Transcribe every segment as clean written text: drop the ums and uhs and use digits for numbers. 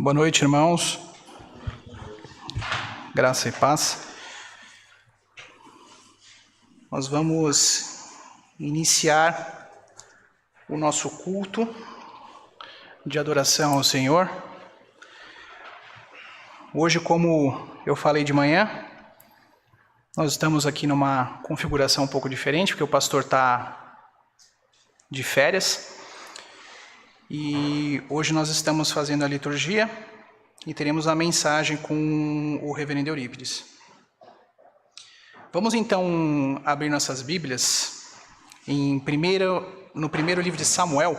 Boa noite, irmãos. Graça e paz. Nós vamos iniciar o nosso culto de adoração ao Senhor. Hoje, como eu falei de manhã, nós estamos aqui numa configuração um pouco diferente, porque o pastor está de férias. E hoje nós estamos fazendo a liturgia e teremos a mensagem com o reverendo Eurípides. Vamos então abrir nossas Bíblias no primeiro livro de Samuel,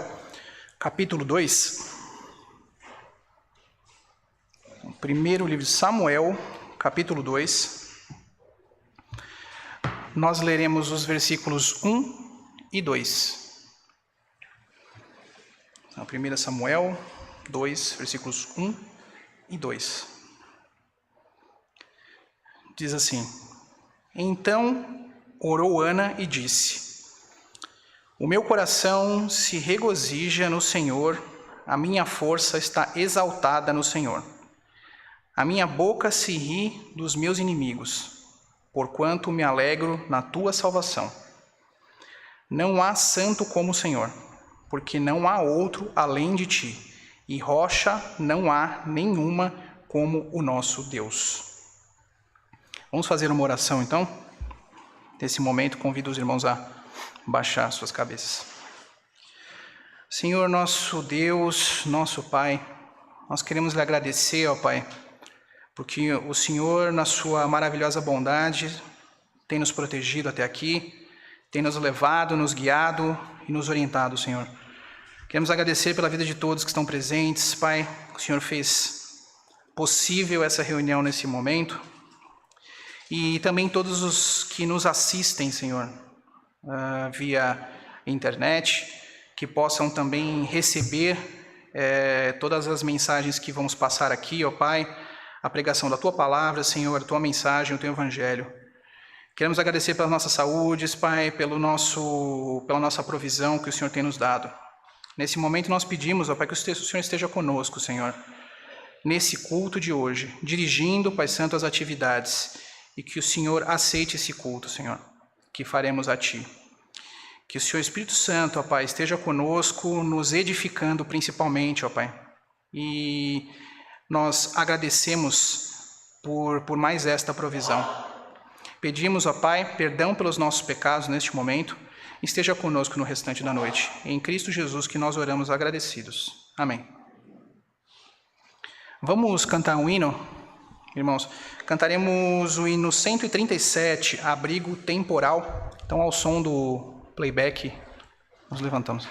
capítulo 2. O primeiro livro de Samuel, capítulo 2. Nós leremos os versículos 1 e 2. 1 Samuel 2, versículos 1 e 2. Diz assim: Então orou Ana e disse: O meu coração se regozija no Senhor, a minha força está exaltada no Senhor. A minha boca se ri dos meus inimigos, porquanto me alegro na tua salvação. Não há santo como o Senhor, porque não há outro além de ti, e rocha não há nenhuma como o nosso Deus. Vamos fazer uma oração então? Nesse momento, convido os irmãos a baixar suas cabeças. Senhor, nosso Deus, nosso Pai, nós queremos lhe agradecer, ó Pai, porque o Senhor, na sua maravilhosa bondade, tem nos protegido até aqui, tem nos levado, nos guiado e nos orientado, Senhor. Queremos agradecer pela vida de todos que estão presentes, Pai. O Senhor fez possível essa reunião nesse momento. E também todos os que nos assistem, Senhor, via internet, que possam também receber todas as mensagens que vamos passar aqui, ó Pai, a pregação da Tua Palavra, Senhor, a Tua mensagem, o Teu Evangelho. Queremos agradecer pelas nossas saúdes, Pai, pela nossa provisão que o Senhor tem nos dado. Nesse momento nós pedimos, ó Pai, que o Senhor esteja conosco, Senhor, nesse culto de hoje, dirigindo, Pai Santo, as atividades, e que o Senhor aceite esse culto, Senhor, que faremos a Ti. Que o Senhor Espírito Santo, ó Pai, esteja conosco, nos edificando principalmente, ó Pai. E nós agradecemos por mais esta provisão. Pedimos, ó Pai, perdão pelos nossos pecados neste momento. Esteja conosco no restante da noite. Em Cristo Jesus que nós oramos agradecidos. Amém. Vamos cantar um hino, irmãos. Cantaremos o hino 137, Abrigo Temporal. Então, ao som do playback, nos levantamos.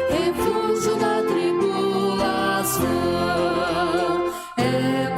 Refúgio da tribulação, é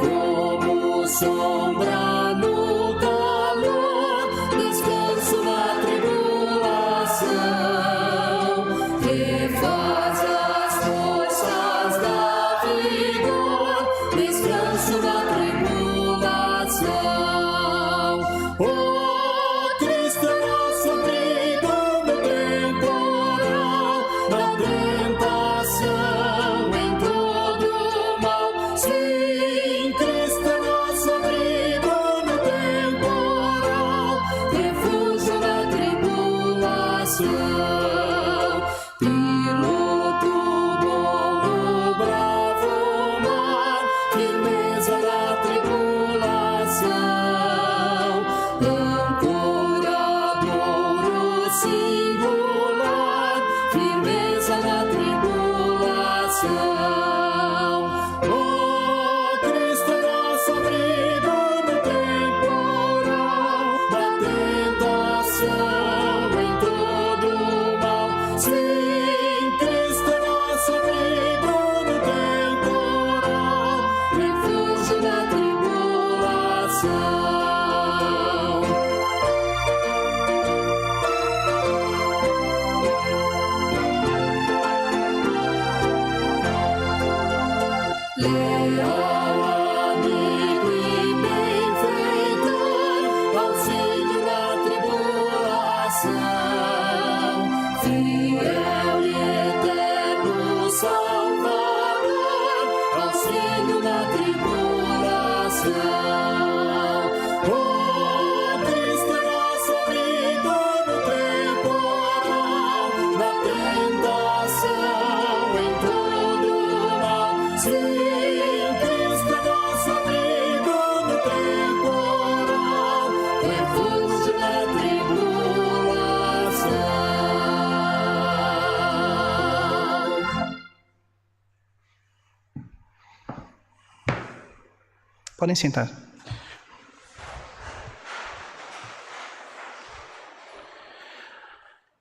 Podem sentar.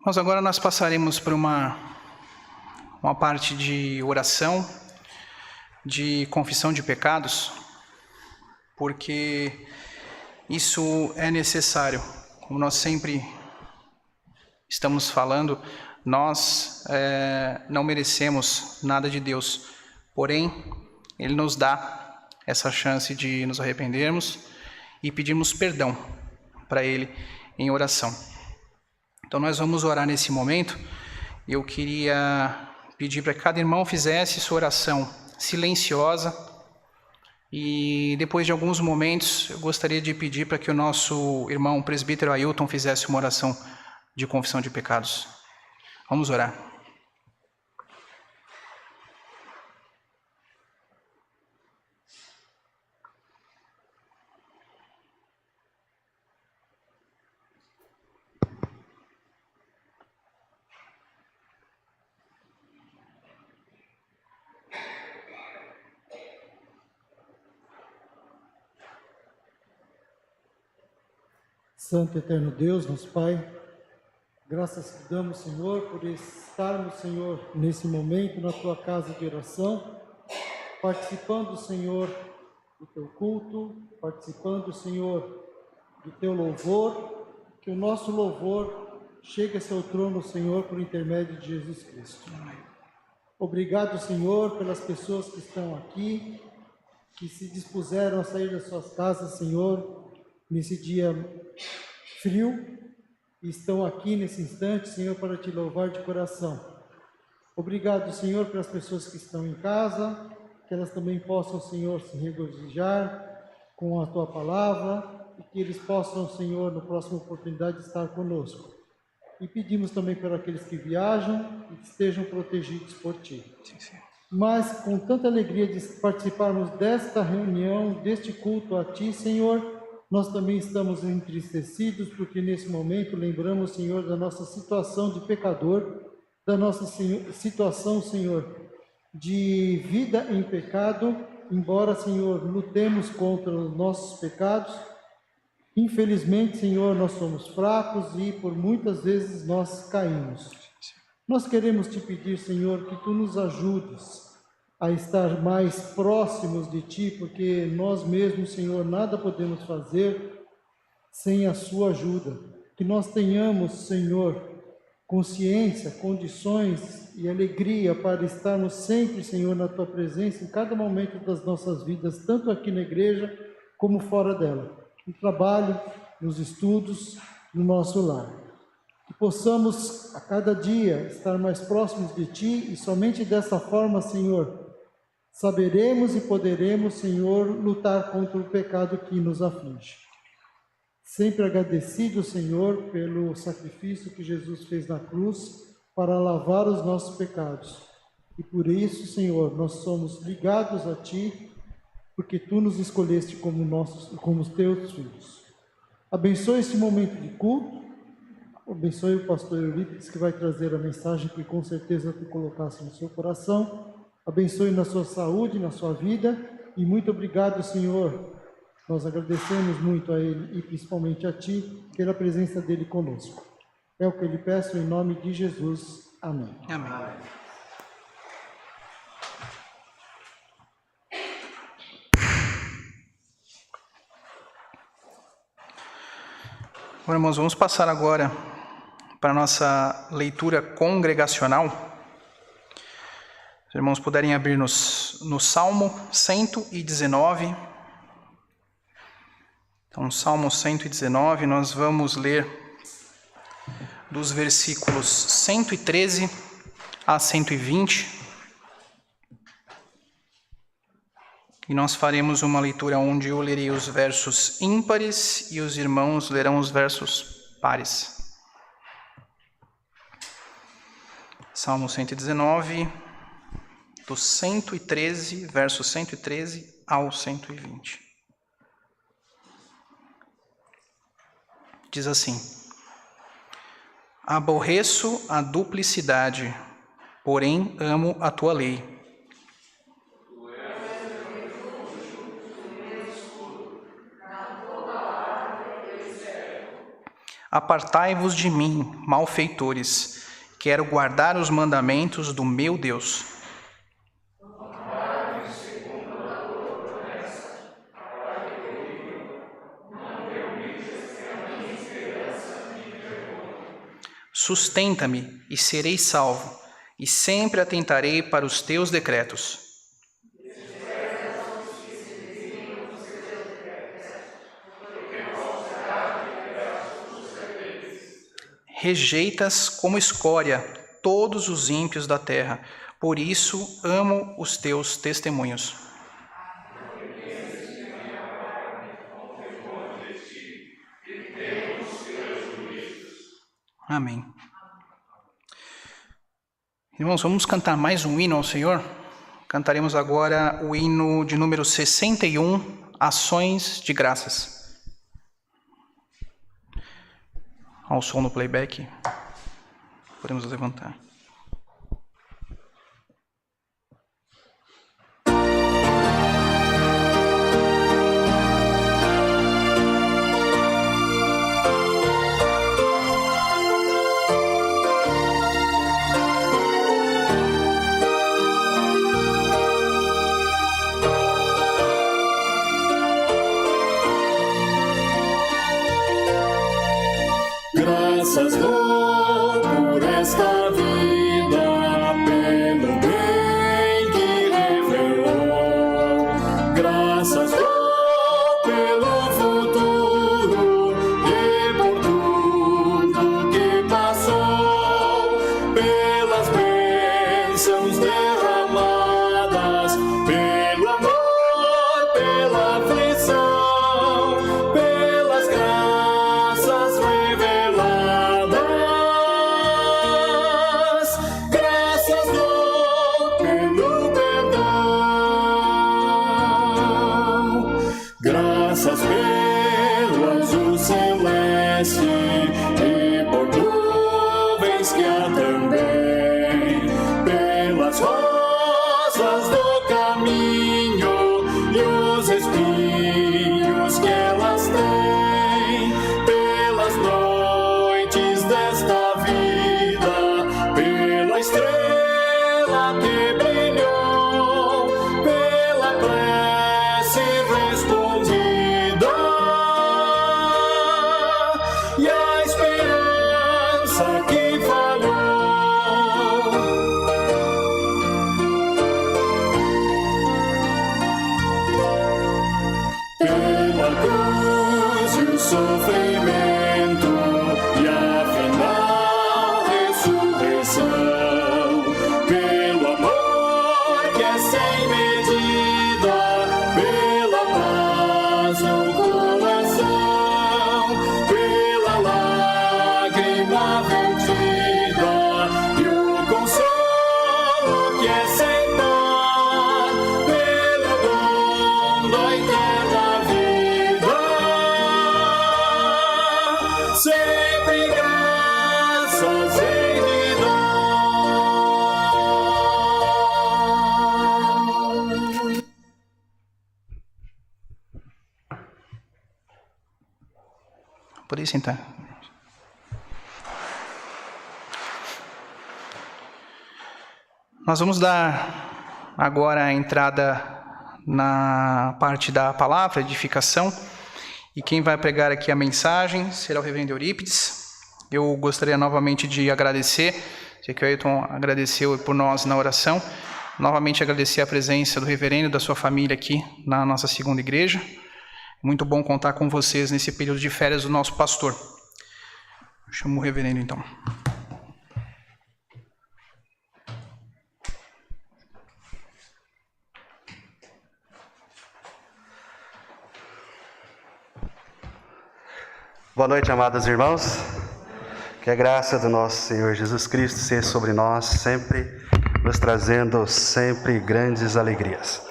Mas agora nós passaremos por uma parte de oração, de confissão de pecados, porque isso é necessário. Como nós sempre estamos falando, nós não merecemos nada de Deus, porém, Ele nos dá essa chance de nos arrependermos e pedirmos perdão para Ele em oração. Então nós vamos orar nesse momento. Eu queria pedir para que cada irmão fizesse sua oração silenciosa e depois de alguns momentos eu gostaria de pedir para que o nosso irmão presbítero Ailton fizesse uma oração de confissão de pecados. Vamos orar. Santo e eterno Deus, nosso Pai, graças te damos, Senhor, por estarmos, Senhor, nesse momento na Tua casa de oração, participando, Senhor, do Teu culto, participando, Senhor, do Teu louvor, que o nosso louvor chegue a Seu trono, Senhor, por intermédio de Jesus Cristo. Obrigado, Senhor, pelas pessoas que estão aqui, que se dispuseram a sair das suas casas, Senhor, nesse dia frio, e estão aqui nesse instante, Senhor, para te louvar de coração. Obrigado, Senhor, pelas pessoas que estão em casa, que elas também possam, Senhor, se regozijar com a Tua palavra, e que eles possam, Senhor, na próxima oportunidade estar conosco. E pedimos também para aqueles que viajam e que estejam protegidos por Ti. Mas com tanta alegria de participarmos desta reunião, deste culto a Ti, Senhor, nós também estamos entristecidos, porque nesse momento lembramos, Senhor, da nossa situação de pecador, da nossa situação, Senhor, de vida em pecado, embora, Senhor, lutemos contra os nossos pecados. Infelizmente, Senhor, nós somos fracos e por muitas vezes nós caímos. Nós queremos te pedir, Senhor, que Tu nos ajudes a estar mais próximos de Ti, porque nós mesmos, Senhor, nada podemos fazer sem a Sua ajuda. Que nós tenhamos, Senhor, consciência, condições e alegria para estarmos sempre, Senhor, na Tua presença, em cada momento das nossas vidas, tanto aqui na igreja como fora dela, no trabalho, nos estudos, no nosso lar. Que possamos, a cada dia, estar mais próximos de Ti, e somente dessa forma, Senhor, saberemos e poderemos, Senhor, lutar contra o pecado que nos aflige. Sempre agradecido, Senhor, pelo sacrifício que Jesus fez na cruz para lavar os nossos pecados. E por isso, Senhor, nós somos ligados a Ti, porque Tu nos escolheste como os Teus filhos. Abençoe esse momento de culto, abençoe o pastor Eurípides, que vai trazer a mensagem que com certeza Tu colocaste no seu coração. Abençoe na sua saúde, na sua vida, e muito obrigado, Senhor. Nós agradecemos muito a Ele e principalmente a Ti, pela presença dEle conosco. É o que eu lhe peço em nome de Jesus. Amém. Amém. Bom, irmãos, vamos passar agora para a nossa leitura congregacional. Os irmãos puderem abrir nos no Salmo 119. Então, Salmo 119, nós vamos ler dos versículos 113 a 120. E nós faremos uma leitura onde eu lerei os versos ímpares e os irmãos lerão os versos pares. Salmo 119, do 113, verso 113 ao 120. Diz assim: aborreço a duplicidade, porém amo a tua lei. Apartai-vos de mim, malfeitores, quero guardar os mandamentos do meu Deus. Sustenta-me e serei salvo, e sempre atentarei para os teus decretos. Rejeitas como escória todos os ímpios da terra, por isso amo os teus testemunhos. Amém. Irmãos, vamos cantar mais um hino ao Senhor? Cantaremos agora o hino de número 61, Ações de Graças. Ao som no playback, podemos levantar. Graças dou por esta vida, pelo bem que revelou. Graças dou pelo futuro e por tudo que passou, pelas bênçãos derramadas, pelo amor, pela aflição, pelas graças reveladas. Graças dou pelo perdão, graças pelo azul celeste e por nuvens que há também, pelas rosas do caminho e os espinhos que elas têm, pelas noites desta vida, pela estrela que brilhou, pela prece respondida e a esperança que falhou. Pela cruz e o sofrimento e a final ressurreição, pelo amor que é sem medida, pela paz no coração, pela lágrima vertida e o consolo que é sem par, pelo dom da eterna vida, sempre graças hei de dar. Podem sentar. Nós vamos dar agora a entrada na parte da palavra, edificação. E quem vai pregar aqui a mensagem será o reverendo Eurípides. Eu gostaria novamente de agradecer, sei que o Ailton agradeceu por nós na oração, novamente agradecer a presença do reverendo e da sua família aqui na nossa segunda igreja. Muito bom contar com vocês nesse período de férias do nosso pastor. Chamo o reverendo então. Boa noite, amados irmãos. Que a graça do nosso Senhor Jesus Cristo seja sobre nós, sempre nos trazendo sempre grandes alegrias.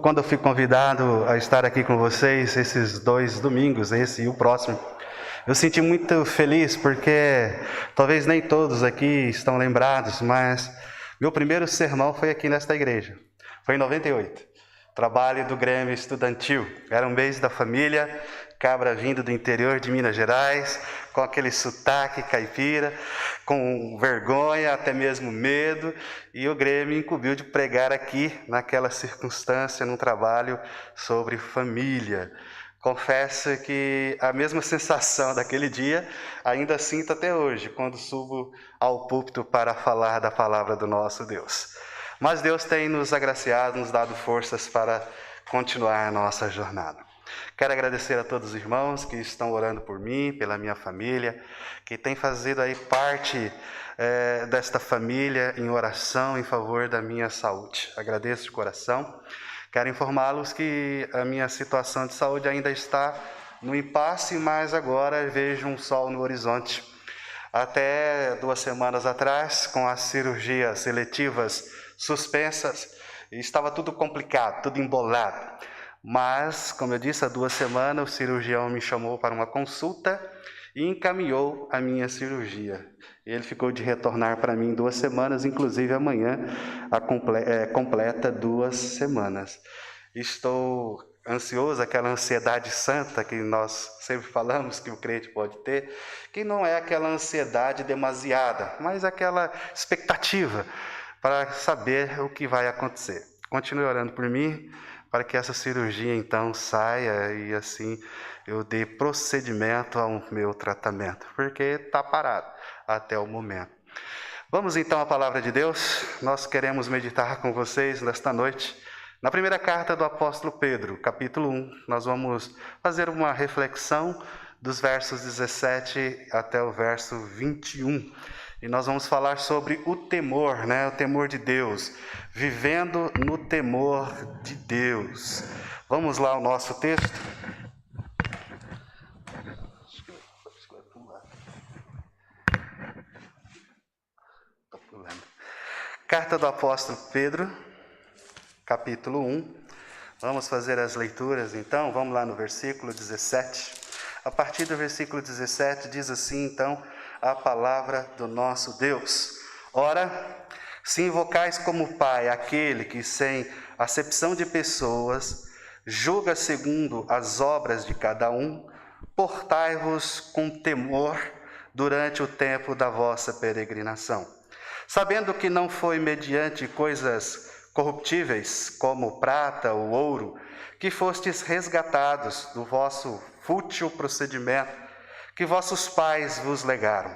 Quando eu fui convidado a estar aqui com vocês, esses 2 domingos, esse e o próximo, eu senti muito feliz, porque talvez nem todos aqui estão lembrados, mas meu primeiro sermão foi aqui nesta igreja. Foi em 98. Trabalho do Grêmio Estudantil. Era um mês da família, cabra vindo do interior de Minas Gerais, com aquele sotaque caipira, com vergonha, até mesmo medo, e o Grêmio incumbiu de pregar aqui, naquela circunstância, num trabalho sobre família. Confesso que a mesma sensação daquele dia ainda sinto até hoje, quando subo ao púlpito para falar da palavra do nosso Deus. Mas Deus tem nos agraciado, nos dado forças para continuar a nossa jornada. Quero agradecer a todos os irmãos que estão orando por mim, pela minha família, que têm fazido aí parte desta família em oração em favor da minha saúde. Agradeço de coração. Quero informá-los que a minha situação de saúde ainda está no impasse, mas agora vejo um sol no horizonte. Até 2 semanas atrás, com as cirurgias seletivas suspensas, estava tudo complicado, tudo embolado. Mas, como eu disse, há 2 semanas o cirurgião me chamou para uma consulta e encaminhou a minha cirurgia. Ele ficou de retornar para mim 2 semanas, inclusive amanhã completa 2 semanas. Estou ansioso, aquela ansiedade santa que nós sempre falamos que o crente pode ter, que não é aquela ansiedade demasiada, mas aquela expectativa para saber o que vai acontecer. Continue orando por mim, para que essa cirurgia então saia e assim eu dê procedimento ao meu tratamento, porque está parado até o momento. Vamos então à palavra de Deus. Nós queremos meditar com vocês nesta noite na primeira carta do apóstolo Pedro, capítulo 1. Nós vamos fazer uma reflexão dos versos 17 até o verso 21. E nós vamos falar sobre o temor, o temor de Deus, vivendo no temor de Deus. Vamos lá ao nosso texto? Carta do apóstolo Pedro, capítulo 1. Vamos fazer as leituras então, vamos lá no versículo 17. A partir do versículo 17 diz assim então a palavra do nosso Deus. Ora, se invocais como Pai aquele que sem acepção de pessoas julga segundo as obras de cada um, portai-vos com temor durante o tempo da vossa peregrinação, sabendo que não foi mediante coisas corruptíveis, como prata ou ouro, que fostes resgatados do vosso fútil procedimento que vossos pais vos legaram,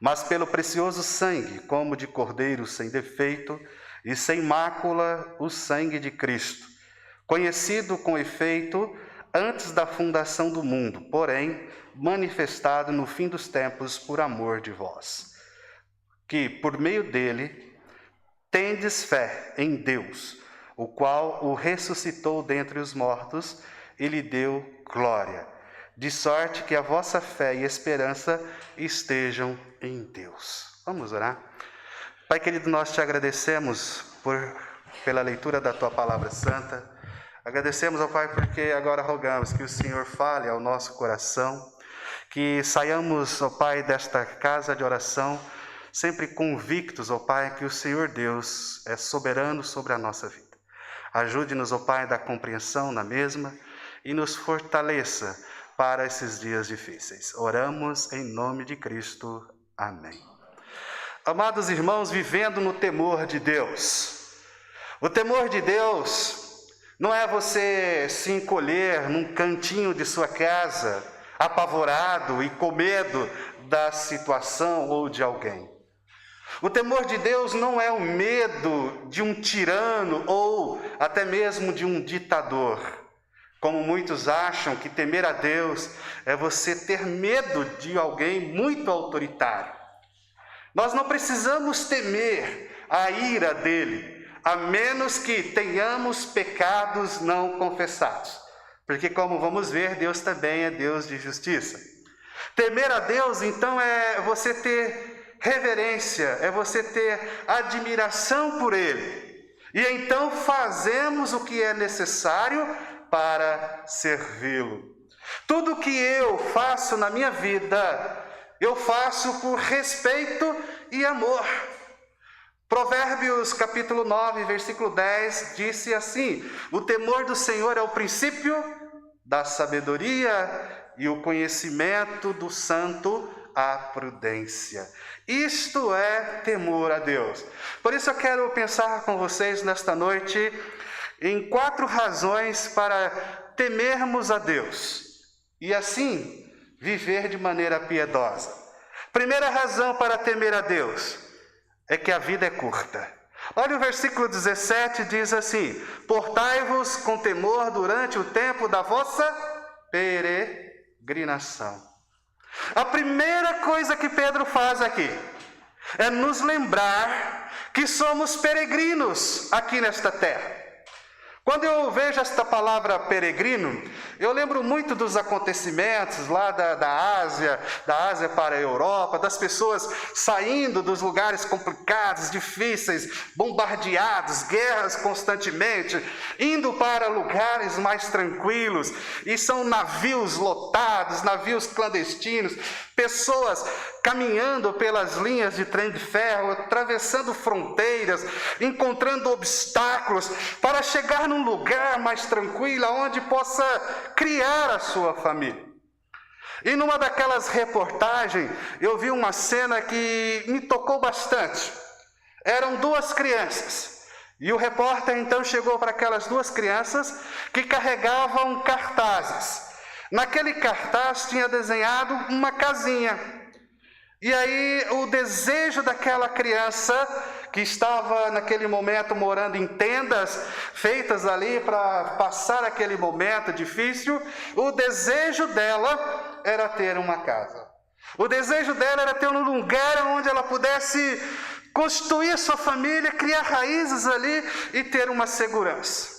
mas pelo precioso sangue, como de cordeiro sem defeito e sem mácula, o sangue de Cristo, conhecido com efeito antes da fundação do mundo, porém manifestado no fim dos tempos por amor de vós, que por meio dele tendes fé em Deus, o qual o ressuscitou dentre os mortos e lhe deu glória, de sorte que a vossa fé e esperança estejam em Deus. Vamos orar? Pai querido, nós te agradecemos pela leitura da tua palavra santa. Agradecemos ao Pai porque agora rogamos que o Senhor fale ao nosso coração, que saiamos, ó Pai, desta casa de oração sempre convictos, ó Pai, que o Senhor Deus é soberano sobre a nossa vida. Ajude-nos, ó Pai, da compreensão na mesma e nos fortaleça para esses dias difíceis. Oramos em nome de Cristo. Amém. Amados irmãos, vivendo no temor de Deus. O temor de Deus não é você se encolher num cantinho de sua casa, apavorado e com medo da situação ou de alguém. O temor de Deus não é o medo de um tirano ou até mesmo de um ditador. Como muitos acham que temer a Deus é você ter medo de alguém muito autoritário. Nós não precisamos temer a ira dele, a menos que tenhamos pecados não confessados. Porque, como vamos ver, Deus também é Deus de justiça. Temer a Deus, então, é você ter reverência, é você ter admiração por Ele. E então fazemos o que é necessário para servi-lo. Tudo que eu faço na minha vida, eu faço por respeito e amor. Provérbios capítulo 9, versículo 10, disse assim: o temor do Senhor é o princípio da sabedoria e o conhecimento do santo a prudência. Isto é temor a Deus. Por isso eu quero pensar com vocês nesta noite em 4 razões para temermos a Deus e assim viver de maneira piedosa. Primeira razão para temer a Deus é que a vida é curta. Olha o versículo 17, diz assim: portai-vos com temor durante o tempo da vossa peregrinação. A primeira coisa que Pedro faz aqui é nos lembrar que somos peregrinos aqui nesta terra. Quando eu vejo esta palavra peregrino, eu lembro muito dos acontecimentos lá da Ásia para a Europa, das pessoas saindo dos lugares complicados, difíceis, bombardeados, guerras constantemente, indo para lugares mais tranquilos, e são navios lotados, navios clandestinos, pessoas caminhando pelas linhas de trem de ferro, atravessando fronteiras, encontrando obstáculos para chegar num lugar mais tranquilo, onde possa criar a sua família. E numa daquelas reportagens, eu vi uma cena que me tocou bastante. Eram 2 crianças. E o repórter então chegou para aquelas 2 crianças que carregavam cartazes. Naquele cartaz tinha desenhado uma casinha. E aí o desejo daquela criança, que estava naquele momento morando em tendas, feitas ali para passar aquele momento difícil, o desejo dela era ter uma casa. O desejo dela era ter um lugar onde ela pudesse constituir sua família, criar raízes ali e ter uma segurança.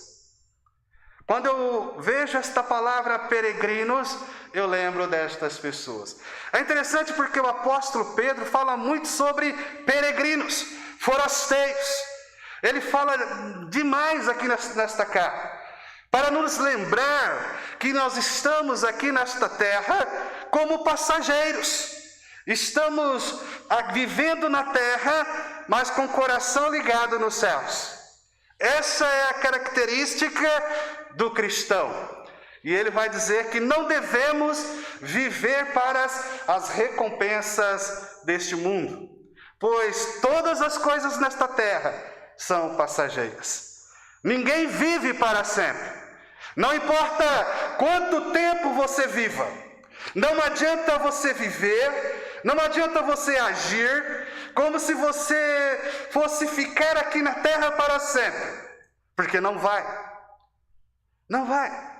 Quando eu vejo esta palavra peregrinos, eu lembro destas pessoas. É interessante porque o apóstolo Pedro fala muito sobre peregrinos, forasteiros. Ele fala demais aqui nesta carta, para nos lembrar que nós estamos aqui nesta terra como passageiros. Estamos vivendo na terra, mas com o coração ligado nos céus. Essa é a característica do cristão. E ele vai dizer que não devemos viver para as recompensas deste mundo, pois todas as coisas nesta terra são passageiras. Ninguém vive para sempre. Não importa quanto tempo você viva, não adianta você viver, não adianta você agir como se você fosse ficar aqui na terra para sempre, porque não vai. Não vai.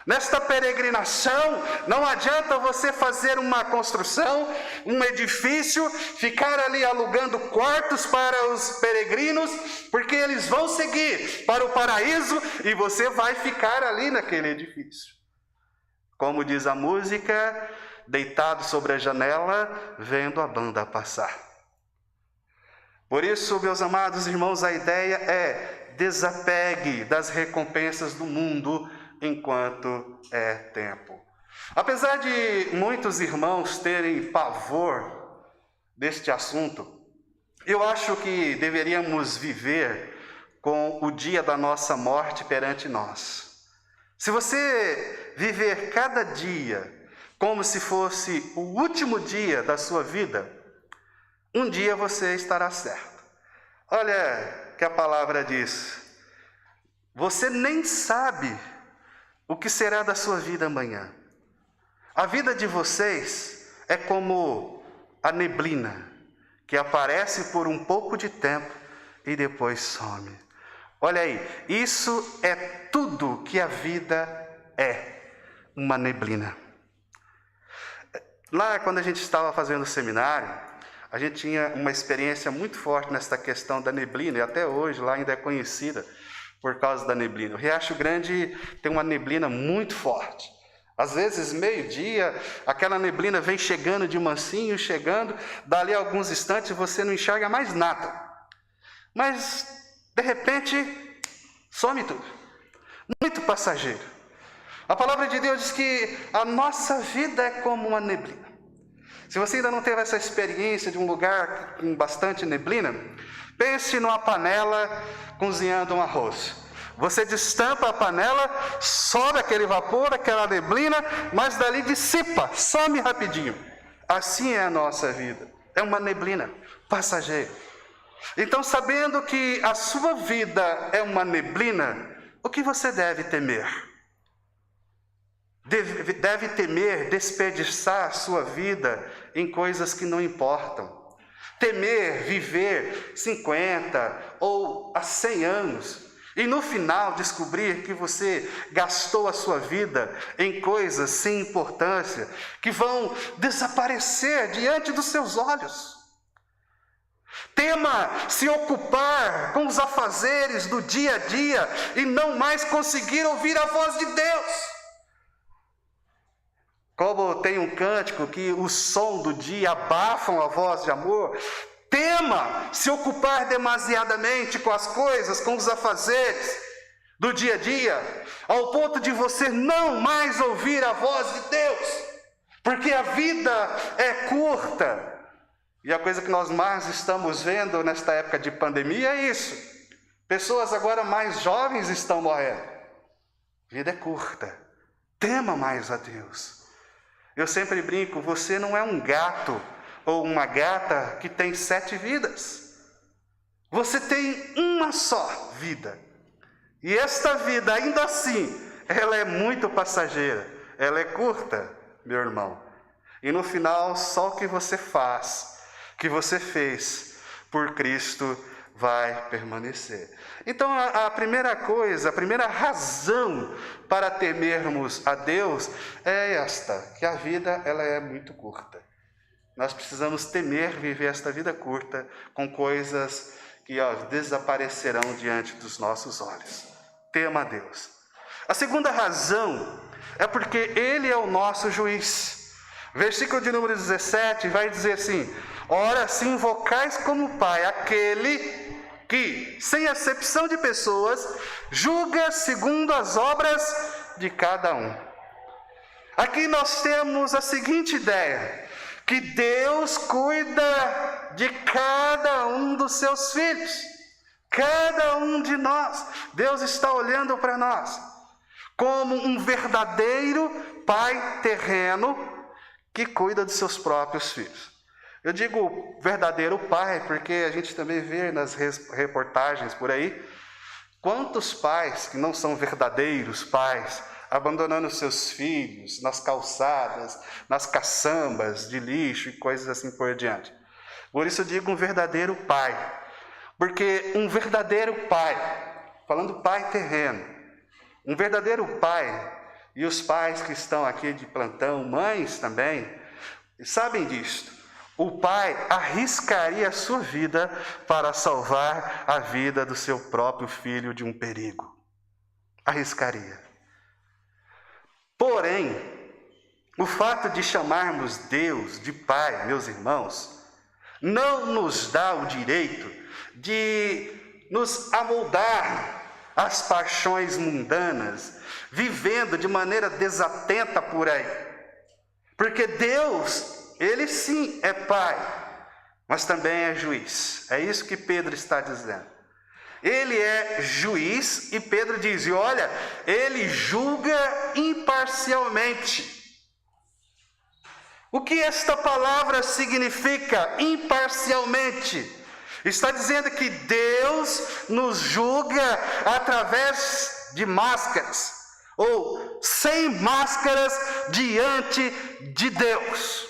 Nesta peregrinação, não adianta você fazer uma construção, um edifício, ficar ali alugando quartos para os peregrinos, porque eles vão seguir para o paraíso e você vai ficar ali naquele edifício. Como diz a música, deitado sobre a janela, vendo a banda passar. Por isso, meus amados irmãos, a ideia é: desapegue das recompensas do mundo enquanto é tempo. Apesar de muitos irmãos terem pavor deste assunto, eu acho que deveríamos viver com o dia da nossa morte perante nós. Se você viver cada dia como se fosse o último dia da sua vida, um dia você estará certo. Olha que a palavra diz: você nem sabe o que será da sua vida amanhã. A vida de vocês é como a neblina que aparece por um pouco de tempo e depois some. Olha aí, isso é tudo que a vida é, uma neblina. Lá, quando a gente estava fazendo o seminário, a gente tinha uma experiência muito forte nessa questão da neblina, e até hoje lá ainda é conhecida por causa da neblina. O Riacho Grande tem uma neblina muito forte. Às vezes, meio-dia, aquela neblina vem chegando de mansinho, chegando, dali a alguns instantes você não enxerga mais nada. Mas, de repente, some tudo. Muito passageiro. A palavra de Deus diz que a nossa vida é como uma neblina. Se você ainda não teve essa experiência de um lugar com bastante neblina, pense numa panela cozinhando um arroz. Você destampa a panela, sobe aquele vapor, aquela neblina, mas dali dissipa, some rapidinho. Assim é a nossa vida. É uma neblina passageira. Então, sabendo que a sua vida é uma neblina, o que você deve temer? Deve temer desperdiçar a sua vida em coisas que não importam. Temer viver 50 ou a 100 anos e no final descobrir que você gastou a sua vida em coisas sem importância, que vão desaparecer diante dos seus olhos. Tema se ocupar com os afazeres do dia a dia e não mais conseguir ouvir a voz de Deus. Como tem um cântico que o som do dia abafam a voz de amor, tema se ocupar demasiadamente com as coisas, com os afazeres do dia a dia, ao ponto de você não mais ouvir a voz de Deus, porque a vida é curta. E a coisa que nós mais estamos vendo nesta época de pandemia é isso. Pessoas agora mais jovens estão morrendo. A vida é curta. Tema mais a Deus. Eu sempre brinco, você não é um gato ou uma gata que tem 7 vidas. Você tem uma só vida. E esta vida, ainda assim, ela é muito passageira. Ela é curta, meu irmão. E no final, só o que você faz, que você fez por Cristo, vai permanecer. Então, a primeira coisa, a primeira razão para temermos a Deus é esta, que a vida ela é muito curta. Nós precisamos temer viver esta vida curta com coisas que desaparecerão diante dos nossos olhos. Tema a Deus. A segunda razão é porque Ele é o nosso juiz. Versículo de número 17 vai dizer assim: ora, se invocais como Pai aquele que, sem acepção de pessoas, julga segundo as obras de cada um. Aqui nós temos a seguinte ideia: que Deus cuida de cada um dos seus filhos, cada um de nós. Deus está olhando para nós como um verdadeiro pai terreno que cuida de seus próprios filhos. Eu digo verdadeiro pai porque a gente também vê nas reportagens por aí quantos pais que não são verdadeiros pais abandonando seus filhos nas calçadas, nas caçambas de lixo e coisas assim por diante. Por isso eu digo um verdadeiro pai, porque um verdadeiro pai, falando pai terreno, um verdadeiro pai, e os pais que estão aqui de plantão, mães também, sabem disto. O pai arriscaria a sua vida para salvar a vida do seu próprio filho de um perigo. Arriscaria. Porém, o fato de chamarmos Deus de Pai, meus irmãos, não nos dá o direito de nos amoldar às paixões mundanas, vivendo de maneira desatenta por aí. Porque Deus, Ele sim é Pai, mas também é juiz. É isso que Pedro está dizendo. Ele é juiz e Pedro diz, e olha, Ele julga imparcialmente. O que esta palavra significa, imparcialmente? Está dizendo que Deus nos julga através de máscaras, ou sem máscaras diante de Deus.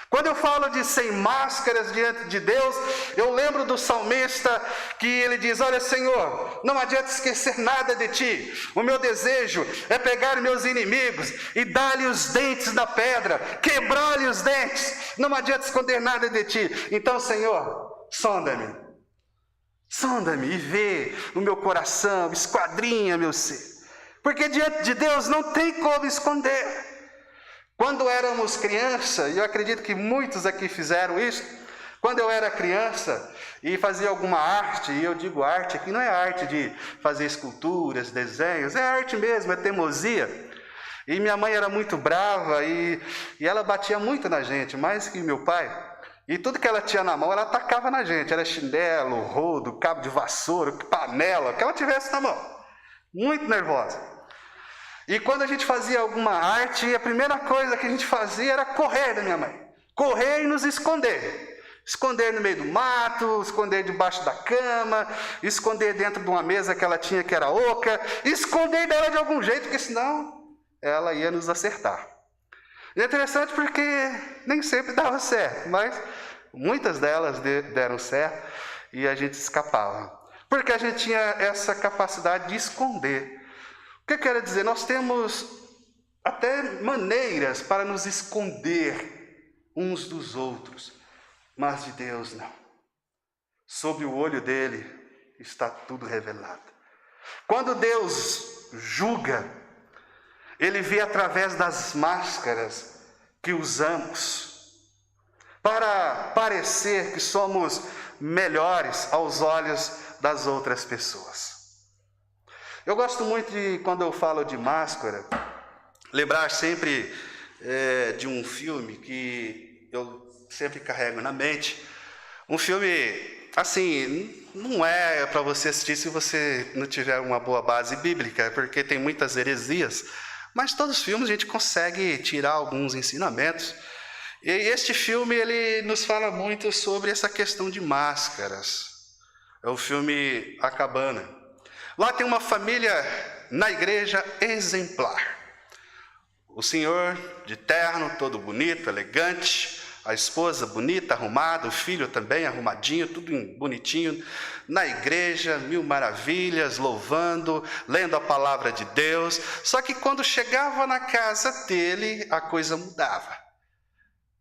Quando eu falo de sem máscaras diante de Deus, eu lembro do salmista que ele diz: olha, Senhor, não adianta esquecer nada de ti. O meu desejo é pegar meus inimigos e dar-lhe os dentes na pedra, quebrar-lhe os dentes. Não adianta esconder nada de ti. Então, Senhor, sonda-me e vê o meu coração, esquadrinha meu ser. Porque diante de Deus não tem como esconder. Quando éramos criança, e eu acredito que muitos aqui fizeram isso, quando eu era criança e fazia alguma arte, e eu digo arte aqui, não é arte de fazer esculturas, desenhos, é arte mesmo, é teimosia. E minha mãe era muito brava e ela batia muito na gente, mais que meu pai. E tudo que ela tinha na mão, ela atacava na gente, era chinelo, rodo, cabo de vassoura, panela, o que ela tivesse na mão. Muito nervosa. E quando a gente fazia alguma arte, a primeira coisa que a gente fazia era correr da minha mãe. Correr e nos esconder. Esconder no meio do mato, esconder debaixo da cama, esconder dentro de uma mesa que ela tinha que era oca, esconder dela de algum jeito, porque senão ela ia nos acertar. E é interessante porque nem sempre dava certo, mas muitas delas deram certo e a gente escapava. Porque a gente tinha essa capacidade de esconder. O que eu quero dizer? Nós temos até maneiras para nos esconder uns dos outros, mas de Deus não. Sob o olho dele está tudo revelado. Quando Deus julga, ele vê através das máscaras que usamos para parecer que somos melhores aos olhos das outras pessoas. Eu gosto muito de, quando eu falo de máscara, lembrar sempre de um filme que eu sempre carrego na mente. Um filme, assim, não é para você assistir se você não tiver uma boa base bíblica, porque tem muitas heresias, mas todos os filmes a gente consegue tirar alguns ensinamentos. E este filme, ele nos fala muito sobre essa questão de máscaras. É o filme A Cabana. Lá tem uma família na igreja exemplar. O senhor de terno, todo bonito, elegante, a esposa bonita, arrumada, o filho também arrumadinho, tudo bonitinho, na igreja, mil maravilhas, louvando, lendo a palavra de Deus. Só que quando chegava na casa dele, a coisa mudava.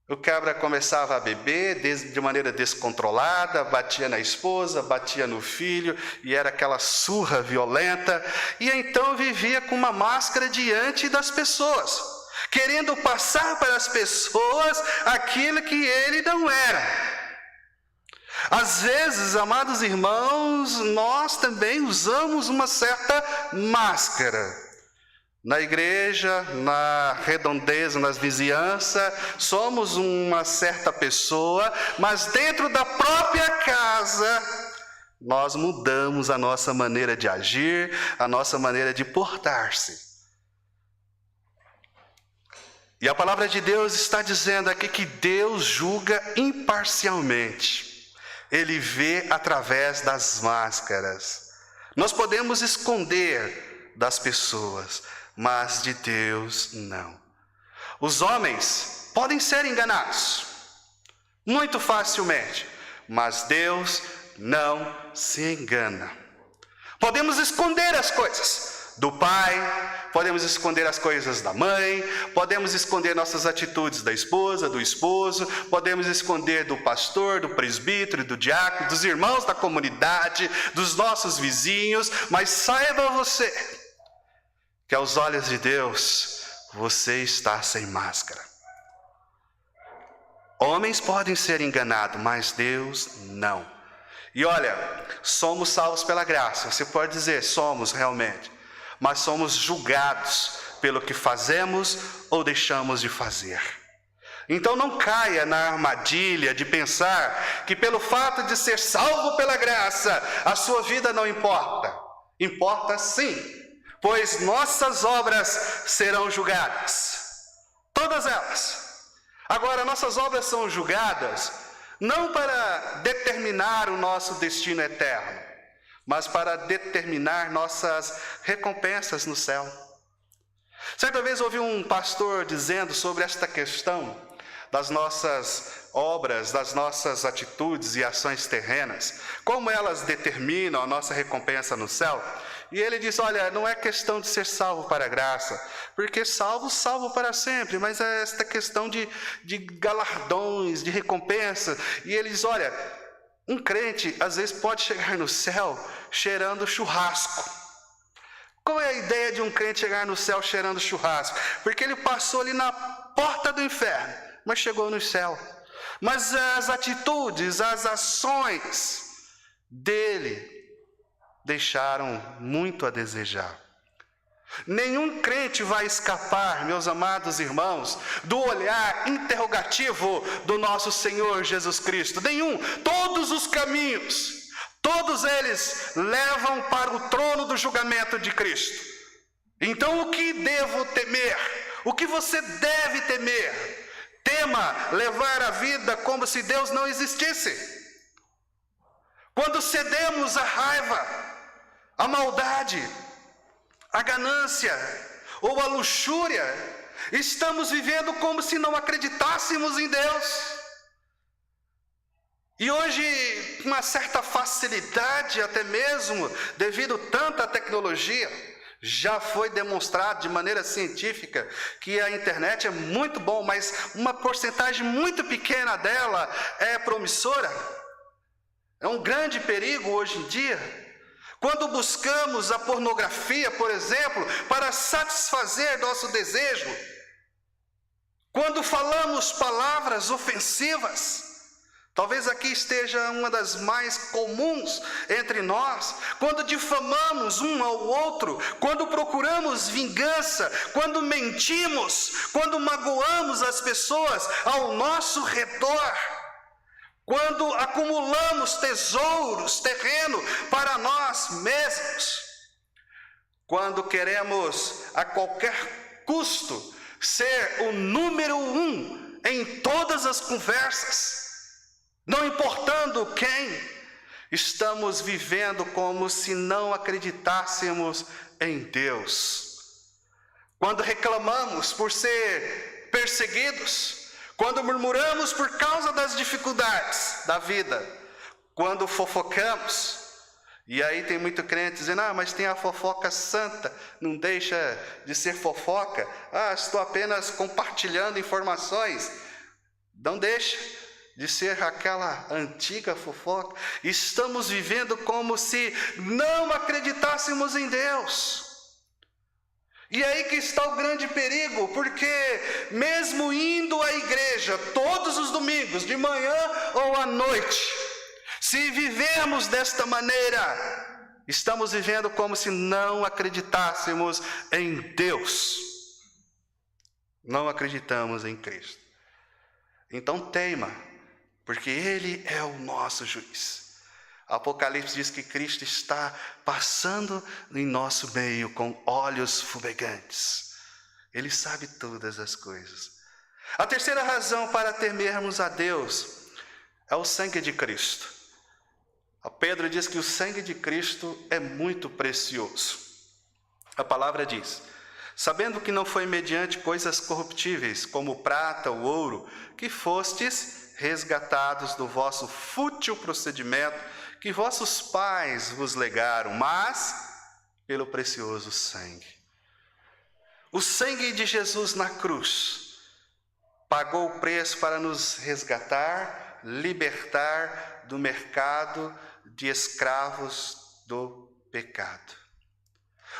O cabra começava a beber de maneira descontrolada, batia na esposa, batia no filho, e era aquela surra violenta, e então vivia com uma máscara diante das pessoas, querendo passar para as pessoas aquilo que ele não era. Às vezes, amados irmãos, nós também usamos uma certa máscara. Na igreja, na redondeza, nas vizinhanças, somos uma certa pessoa, mas dentro da própria casa, nós mudamos a nossa maneira de agir, a nossa maneira de portar-se. E a palavra de Deus está dizendo aqui que Deus julga imparcialmente. Ele vê através das máscaras. Nós podemos esconder das pessoas, mas de Deus não. Os homens podem ser enganados muito facilmente, mas Deus não se engana. Podemos esconder as coisas do pai, podemos esconder as coisas da mãe, podemos esconder nossas atitudes da esposa, do esposo, podemos esconder do pastor, do presbítero, do diácono, dos irmãos da comunidade, dos nossos vizinhos, mas saiba você que aos olhos de Deus, você está sem máscara. Homens podem ser enganados, mas Deus não. E olha, somos salvos pela graça. Você pode dizer, somos realmente. Mas somos julgados pelo que fazemos ou deixamos de fazer. Então não caia na armadilha de pensar que pelo fato de ser salvo pela graça, a sua vida não importa. Importa sim. Pois nossas obras serão julgadas, todas elas. Agora, nossas obras são julgadas não para determinar o nosso destino eterno, mas para determinar nossas recompensas no céu. Certa vez ouvi um pastor dizendo sobre esta questão das nossas obras, das nossas atitudes e ações terrenas, como elas determinam a nossa recompensa no céu. E ele diz, olha, não é questão de ser salvo para a graça, porque salvo para sempre, mas é esta questão de galardões, de recompensa. E ele diz, olha, um crente às vezes pode chegar no céu cheirando churrasco. Qual é a ideia de um crente chegar no céu cheirando churrasco? Porque ele passou ali na porta do inferno, mas chegou no céu. Mas as atitudes, as ações dele deixaram muito a desejar. Nenhum crente vai escapar, meus amados irmãos, do olhar interrogativo do nosso Senhor Jesus Cristo. Nenhum. Todos os caminhos, todos eles levam para o trono do julgamento de Cristo. Então, o que devo temer? O que você deve temer? Tema levar a vida como se Deus não existisse. Quando cedemos à raiva, à maldade, à ganância ou à luxúria, estamos vivendo como se não acreditássemos em Deus. E hoje, com uma certa facilidade, até mesmo devido tanto à tecnologia, já foi demonstrado de maneira científica que a internet é muito bom, mas uma porcentagem muito pequena dela é promissora. É um grande perigo hoje em dia. Quando buscamos a pornografia, por exemplo, para satisfazer nosso desejo, quando falamos palavras ofensivas, talvez aqui esteja uma das mais comuns entre nós, quando difamamos um ao outro, quando procuramos vingança, quando mentimos, quando magoamos as pessoas ao nosso redor, quando acumulamos tesouros, terreno para nós mesmos, quando queremos a qualquer custo ser o número 1 em todas as conversas, não importando quem, estamos vivendo como se não acreditássemos em Deus. Quando reclamamos por ser perseguidos, quando murmuramos por causa das dificuldades da vida, quando fofocamos, e aí tem muito crente dizendo, mas tem a fofoca santa, não deixa de ser fofoca, estou apenas compartilhando informações, não deixa de ser aquela antiga fofoca. Estamos vivendo como se não acreditássemos em Deus. E aí que está o grande perigo, porque mesmo indo à igreja todos os domingos, de manhã ou à noite, se vivermos desta maneira, estamos vivendo como se não acreditássemos em Deus. Não acreditamos em Cristo. Então teima, porque Ele é o nosso juiz. Apocalipse diz que Cristo está passando em nosso meio com olhos fumegantes. Ele sabe todas as coisas. A terceira razão para temermos a Deus é o sangue de Cristo. A Pedro diz que o sangue de Cristo é muito precioso. A palavra diz, sabendo que não foi mediante coisas corruptíveis, como prata ou ouro, que fostes resgatados do vosso fútil procedimento, que vossos pais vos legaram, mas pelo precioso sangue. O sangue de Jesus na cruz pagou o preço para nos resgatar, libertar do mercado de escravos do pecado.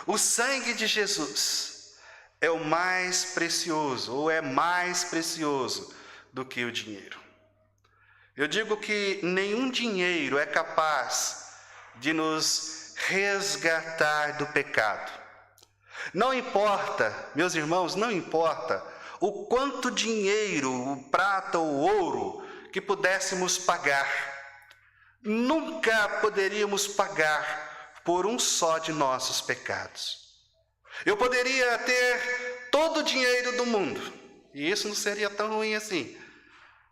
O sangue de Jesus é o mais precioso, ou é mais precioso do que o dinheiro. Eu digo que nenhum dinheiro é capaz de nos resgatar do pecado. Não importa, meus irmãos, não importa o quanto dinheiro, prata ou ouro que pudéssemos pagar, nunca poderíamos pagar por um só de nossos pecados. Eu poderia ter todo o dinheiro do mundo, e isso não seria tão ruim assim,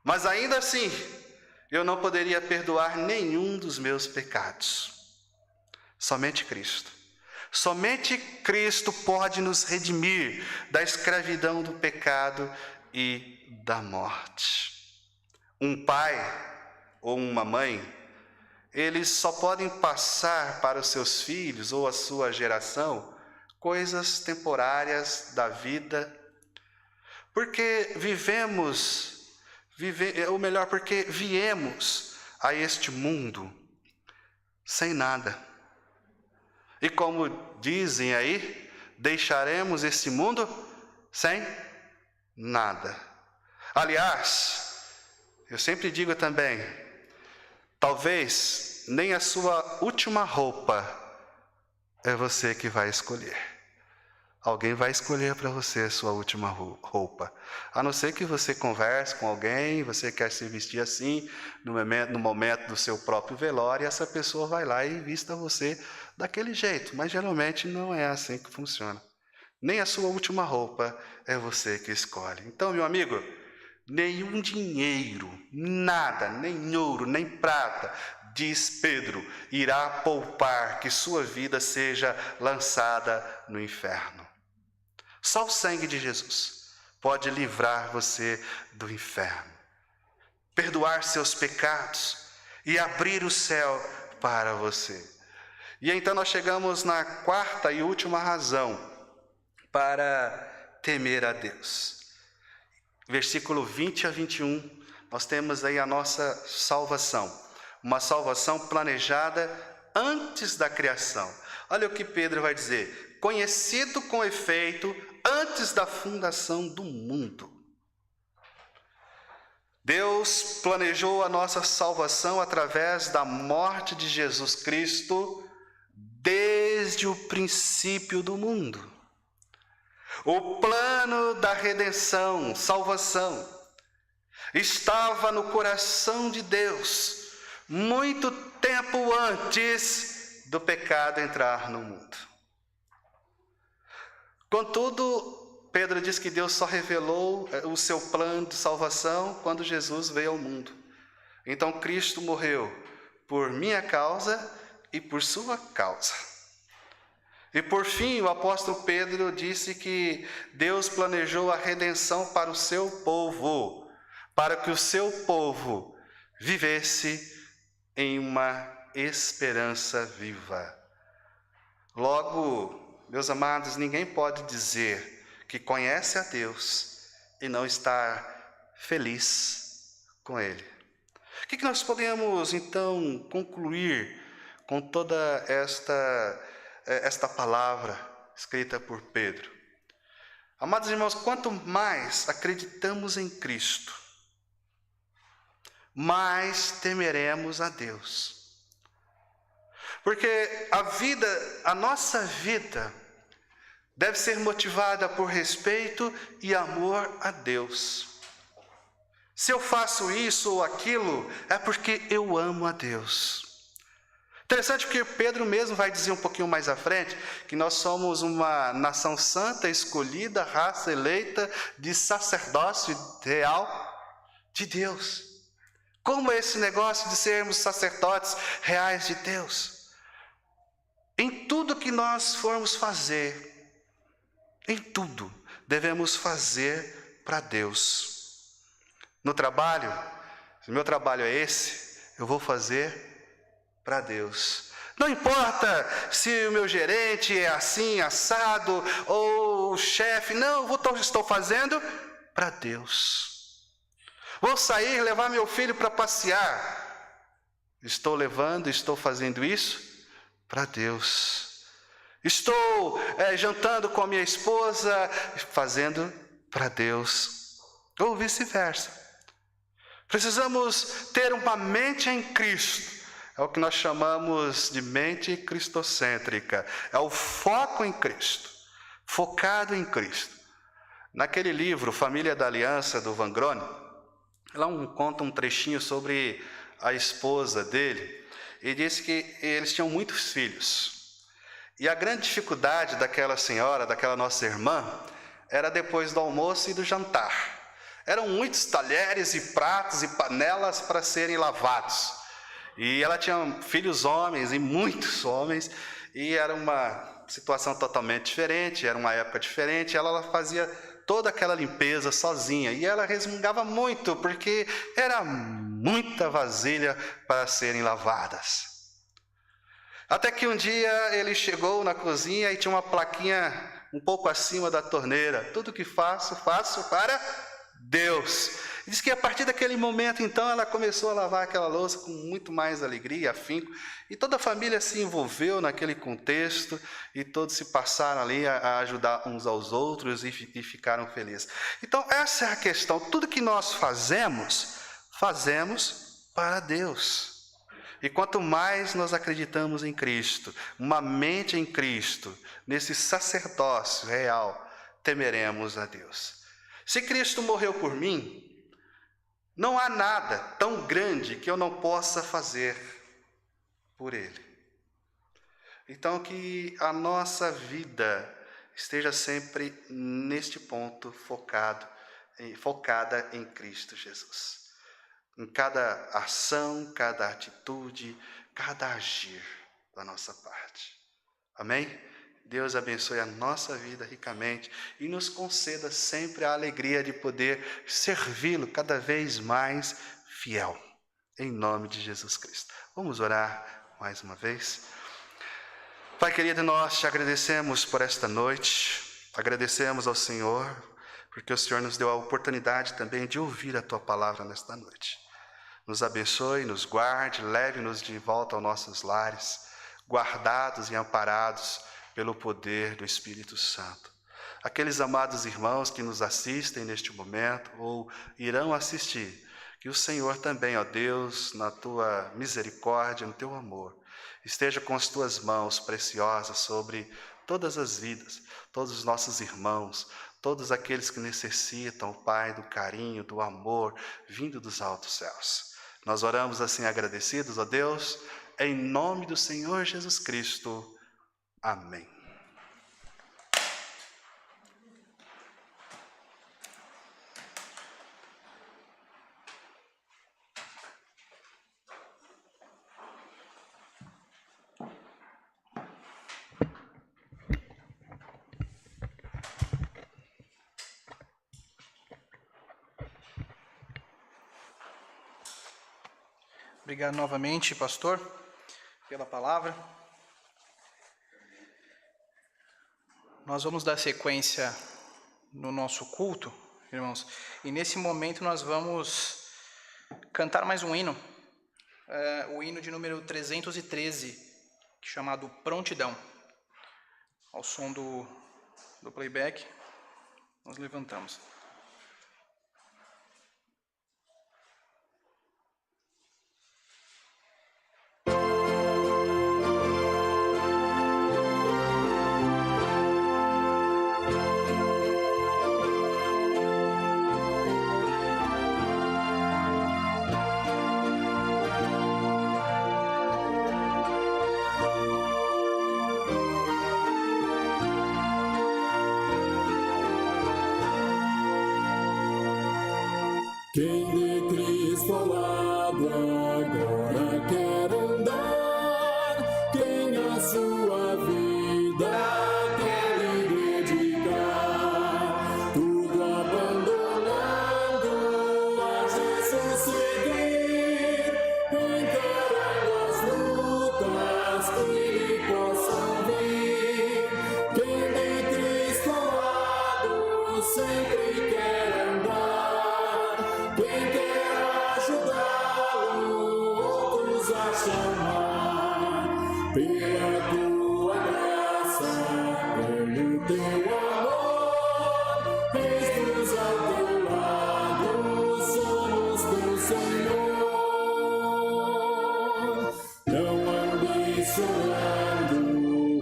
mas ainda assim, eu não poderia perdoar nenhum dos meus pecados. Somente Cristo. Somente Cristo pode nos redimir da escravidão do pecado e da morte. Um pai ou uma mãe, eles só podem passar para os seus filhos ou a sua geração coisas temporárias da vida, porque porque viemos a este mundo sem nada. E como dizem aí, deixaremos esse mundo sem nada. Aliás, eu sempre digo também, talvez nem a sua última roupa é você que vai escolher. Alguém vai escolher para você a sua última roupa. A não ser que você converse com alguém, você quer se vestir assim, no momento do seu próprio velório, e essa pessoa vai lá e vista você daquele jeito. Mas geralmente não é assim que funciona. Nem a sua última roupa é você que escolhe. Então, meu amigo, nenhum dinheiro, nada, nem ouro, nem prata, diz Pedro, irá poupar que sua vida seja lançada no inferno. Só o sangue de Jesus pode livrar você do inferno, perdoar seus pecados e abrir o céu para você. E então nós chegamos na quarta e última razão para temer a Deus. Versículo 20 a 21, nós temos aí a nossa salvação. Uma salvação planejada antes da criação. Olha o que Pedro vai dizer. Conhecido com efeito antes da fundação do mundo. Deus planejou a nossa salvação através da morte de Jesus Cristo desde o princípio do mundo. O plano da redenção, salvação, estava no coração de Deus muito tempo antes do pecado entrar no mundo. Contudo, Pedro diz que Deus só revelou o seu plano de salvação quando Jesus veio ao mundo. Então Cristo morreu por minha causa e por sua causa. E por fim, o apóstolo Pedro disse que Deus planejou a redenção para o seu povo, para que o seu povo vivesse em uma esperança viva. Logo, meus amados, ninguém pode dizer que conhece a Deus e não estar feliz com Ele. O que nós podemos, então, concluir com toda esta palavra escrita por Pedro? Amados irmãos, quanto mais acreditamos em Cristo, mais temeremos a Deus. Porque a nossa vida deve ser motivada por respeito e amor a Deus. Se eu faço isso ou aquilo, é porque eu amo a Deus. Interessante porque Pedro mesmo vai dizer um pouquinho mais à frente que nós somos uma nação santa, escolhida, raça eleita, de sacerdócio real de Deus. Como é esse negócio de sermos sacerdotes reais de Deus? Em tudo que nós formos fazer, em tudo, devemos fazer para Deus. No trabalho, se o meu trabalho é esse, eu vou fazer para Deus. Não importa se o meu gerente é assim, assado, ou o chefe, não, estou fazendo para Deus. Vou sair, levar meu filho para passear. Estou fazendo isso para Deus. Estou jantando com a minha esposa, fazendo para Deus. Ou vice-versa. Precisamos ter uma mente em Cristo. É o que nós chamamos de mente cristocêntrica. É o foco em Cristo, focado em Cristo. Naquele livro, Família da Aliança, do Van Grone, ela conta um trechinho sobre a esposa dele, e disse que eles tinham muitos filhos. E a grande dificuldade daquela senhora, daquela nossa irmã, era depois do almoço e do jantar. Eram muitos talheres e pratos e panelas para serem lavados. E ela tinha filhos homens e muitos homens, e era uma situação totalmente diferente, era uma época diferente. Ela fazia toda aquela limpeza sozinha. E ela resmungava muito, porque era muita vasilha para serem lavadas. Até que um dia ele chegou na cozinha e tinha uma plaquinha um pouco acima da torneira. Tudo que faço, faço para Deus. Diz que a partir daquele momento, então, ela começou a lavar aquela louça com muito mais alegria, afinco, e toda a família se envolveu naquele contexto, e todos se passaram ali a ajudar uns aos outros e ficaram felizes. Então, essa é a questão. Tudo que nós fazemos, fazemos para Deus. E quanto mais nós acreditamos em Cristo, uma mente em Cristo, nesse sacerdócio real, temeremos a Deus. Se Cristo morreu por mim, não há nada tão grande que eu não possa fazer por Ele. Então, que a nossa vida esteja sempre neste ponto focada em Cristo Jesus. Em cada ação, cada atitude, cada agir da nossa parte. Amém? Deus abençoe a nossa vida ricamente e nos conceda sempre a alegria de poder servi-lo cada vez mais fiel. Em nome de Jesus Cristo. Vamos orar mais uma vez. Pai querido, nós te agradecemos por esta noite. Agradecemos ao Senhor, porque o Senhor nos deu a oportunidade também de ouvir a tua palavra nesta noite. Nos abençoe, nos guarde, leve-nos de volta aos nossos lares, guardados e amparados pelo poder do Espírito Santo. Aqueles amados irmãos que nos assistem neste momento ou irão assistir, que o Senhor também, ó Deus, na tua misericórdia, no teu amor, esteja com as tuas mãos preciosas sobre todas as vidas, todos os nossos irmãos, todos aqueles que necessitam, Pai, do carinho, do amor, vindo dos altos céus. Nós oramos assim agradecidos, ó Deus, em nome do Senhor Jesus Cristo. Amém. Obrigado novamente, pastor, pela palavra. Nós vamos dar sequência no nosso culto, irmãos, e nesse momento nós vamos cantar mais um hino, o hino de número 313, chamado Prontidão. Ao som do playback, nós levantamos. Quem de Cristo ao lado agora quer andar, quem a sua vida quer lhe dedicar, tudo abandonando a Jesus seguir, encarando as lutas que lhe possam vir. Quem de Cristo ao lado sempre quer andar, quem quer ajudá-lo, outros a chamar, pela tua graça, pelo teu amor, eis-nos ao teu lado, somos teu Senhor. Não ambicionando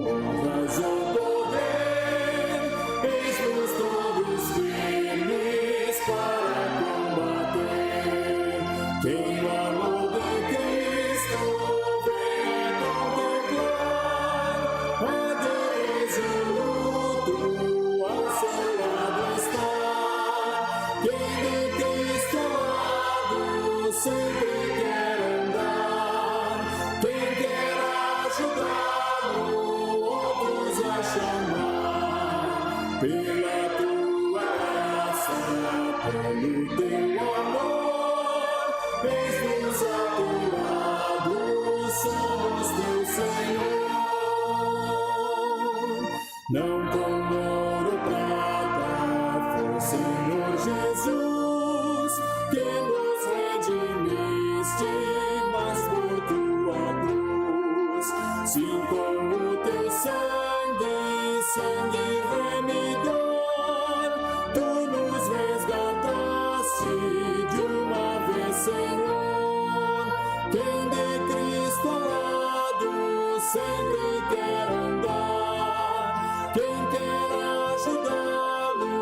honras ou poder, eis-nos todos firmes para combater. pelo teu amor, eis-nos ao teu lado, somos teu Senhor. Não com ouro ou prata, foi Senhor Jesus, que nos redimiste, mas por tua cruz. Sim, com o teu sangue, sangue remidor, tu nos resgataste de uma vez, Senhor. Quem de Cristo ao lado sempre quer andar, quem quer ajudá-lo,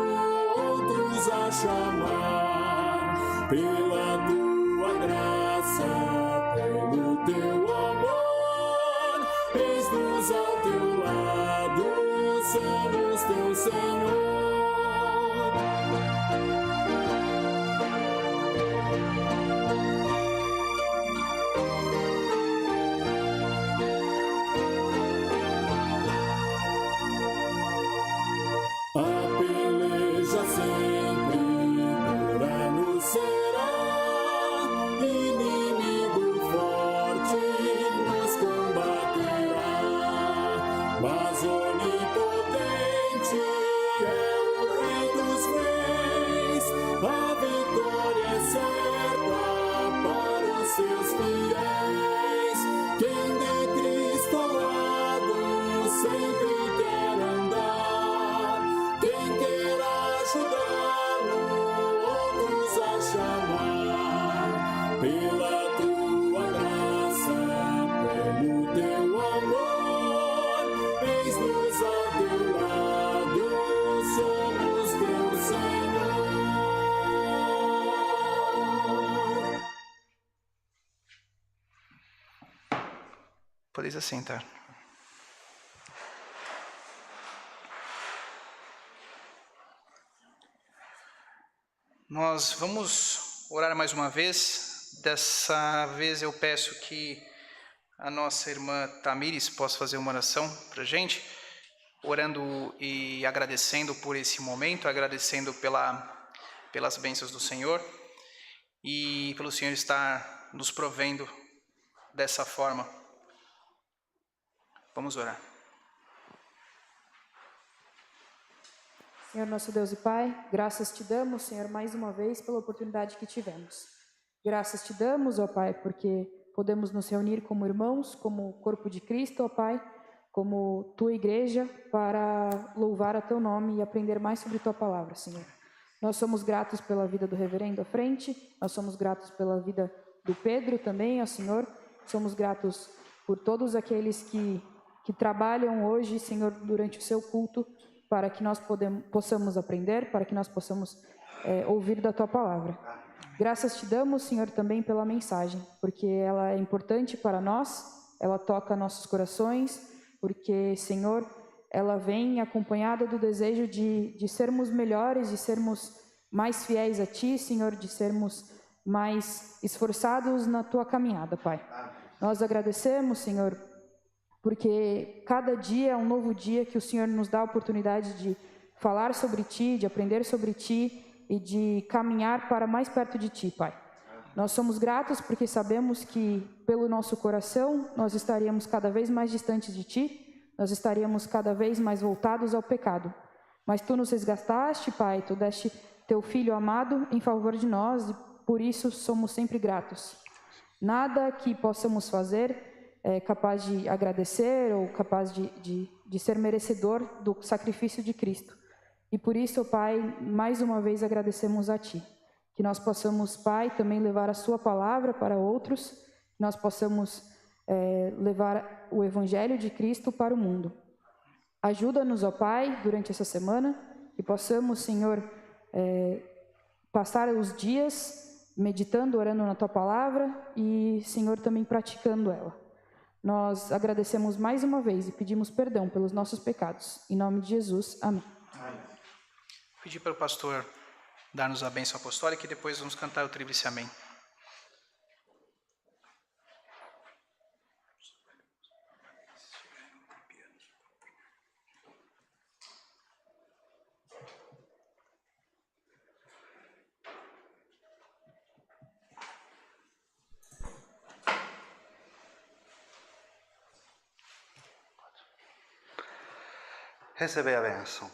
outros a chamar, pela tua graça, pelo teu amor, eis-nos ao teu lado, somos teu Senhor. A peleja sempre dura nos será, inimigo forte nos combaterá, mas onipotente é o Rei dos Reis, a vitória é certa para os seus fiéis. Quem de Cristo ao lado sempre quer andar, quem quer ajudá-lo, outros a chamar, pela tua graça, pelo teu amor, eis-nos ao teu lado, somos teu Senhor. Podeis assentar. Nós vamos orar mais uma vez. Dessa vez eu peço que a nossa irmã Tamires possa fazer uma oração para a gente, orando e agradecendo por esse momento, agradecendo pelas bênçãos do Senhor e pelo Senhor estar nos provendo dessa forma. Vamos orar. Senhor nosso Deus e Pai, graças te damos, Senhor, mais uma vez pela oportunidade que tivemos. Graças te damos, ó Pai, porque podemos nos reunir como irmãos, como corpo de Cristo, ó Pai, como tua igreja, para louvar a teu nome e aprender mais sobre tua palavra, Senhor. Nós somos gratos pela vida do reverendo à frente, nós somos gratos pela vida do Pedro também, ó Senhor. Somos gratos por todos aqueles que trabalham hoje, Senhor, durante o seu culto, para que nós possamos aprender, para que nós possamos ouvir da tua palavra. Graças te damos, Senhor, também pela mensagem, porque ela é importante para nós, ela toca nossos corações, porque, Senhor, ela vem acompanhada do desejo de sermos melhores, de sermos mais fiéis a ti, Senhor, de sermos mais esforçados na tua caminhada, Pai. Nós agradecemos, Senhor, porque cada dia é um novo dia que o Senhor nos dá a oportunidade de falar sobre ti, de aprender sobre ti e de caminhar para mais perto de ti, Pai. Nós somos gratos porque sabemos que pelo nosso coração nós estaríamos cada vez mais distantes de ti, nós estaríamos cada vez mais voltados ao pecado. Mas tu nos resgataste, Pai, tu deste teu Filho amado em favor de nós e por isso somos sempre gratos. Nada que possamos fazer é capaz de agradecer ou capaz de ser merecedor do sacrifício de Cristo. E por isso, Pai, mais uma vez agradecemos a Ti. Que nós possamos, Pai, também levar a Sua palavra para outros, que nós possamos levar o Evangelho de Cristo para o mundo. Ajuda-nos, ó Pai, durante essa semana, que possamos, Senhor, passar os dias meditando, orando na Tua palavra e, Senhor, também praticando ela. Nós agradecemos mais uma vez e pedimos perdão pelos nossos pecados. Em nome de Jesus, amém. Pedir para o pastor dar-nos a bênção apostólica e depois vamos cantar o tríplice amém. Recebei a bênção.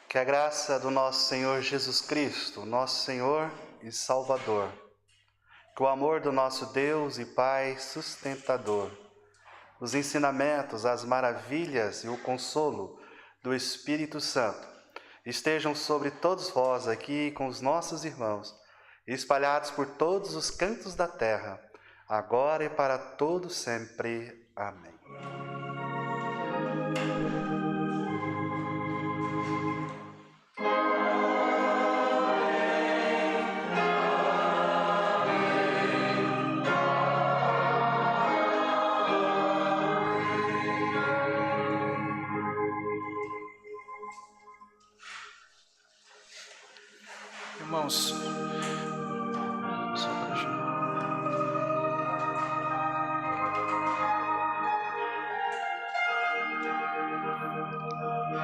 Que a graça do nosso Senhor Jesus Cristo, nosso Senhor e Salvador, que o amor do nosso Deus e Pai sustentador, os ensinamentos, as maravilhas e o consolo do Espírito Santo estejam sobre todos vós aqui com os nossos irmãos, espalhados por todos os cantos da terra, agora e para todo sempre. Amém. Irmãos, só para já.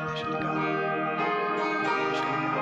Deixa eu ligar. Deixa eu ligar.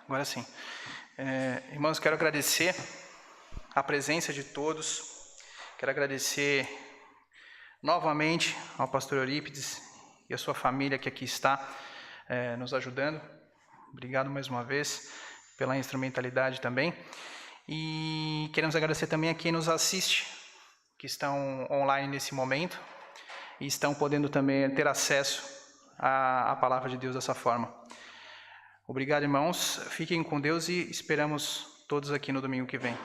Agora sim. Irmãos, quero agradecer a presença de todos. Quero agradecer novamente ao pastor Eurípides e a sua família que aqui está nos ajudando. Obrigado mais uma vez pela instrumentalidade também. E queremos agradecer também a quem nos assiste, que estão online nesse momento e estão podendo também ter acesso à palavra de Deus dessa forma. Obrigado, irmãos. Fiquem com Deus e esperamos todos aqui no domingo que vem.